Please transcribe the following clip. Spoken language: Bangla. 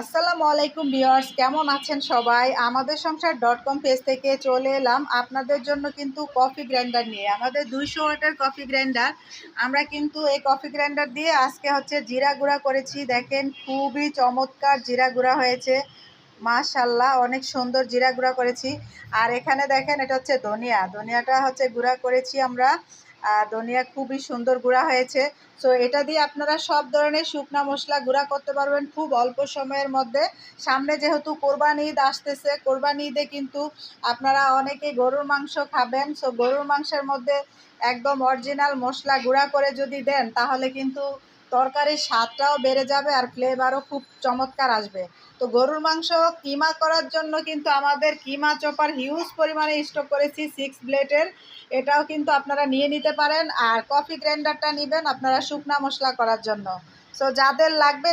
আসসালামু আলাইকুম ভিউয়ার্স, কেমন আছেন সবাই? আমাদের সংসার .com পেজ থেকে চলে এলাম আপনাদের জন্য কিন্তু কফি গ্রাইন্ডার নিয়ে। আমাদের 200 ওয়াটের কফি গ্রাইন্ডার। আমরা কিন্তু এই কফি গ্রাইন্ডার দিয়ে আজকে জিরা গুঁড়া করেছি। দেখেন খুবই চমৎকার জিরা গুঁড়া হয়েছে, মাশাআল্লাহ অনেক সুন্দর জিরা গুঁড়া করেছি। আর এখানে দেখেন এটা ধনিয়াটা গুঁড়া করেছি আমরা। ধনিয়া খুবই সুন্দর গুঁড়া হয়েছে। সো এটা দিয়ে আপনারা সব ধরনের শুকনা মশলা গুঁড়া করতে পারবেন খুব অল্প সময়ের মধ্যে। সামনে যেহেতু কোরবানি ঈদ আসতেছে, কোরবানি ঈদে কিন্তু আপনারা অনেকেই গরুর মাংস খাবেন। সো গরুর মাংসের মধ্যে একদম অরিজিনাল মশলা গুঁড়া করে যদি দেন তাহলে কিন্তু তরকারির স্বাদটাও বেড়ে যাবে আর ফ্লেভারও খুব চমৎকার আসবে। তো গরুর মাংস কিমা করার জন্য কিন্তু আমাদের কিমা চপার হিউজ পরিমাণে স্টক করেছি 6 ব্লেডের। এটাও কিন্তু আপনারা নিয়ে নিতে পারেন। আর কফি গ্রাইন্ডারটা নেবেন আপনারা শুকনা মশলা করার জন্য। সো যাদের লাগবে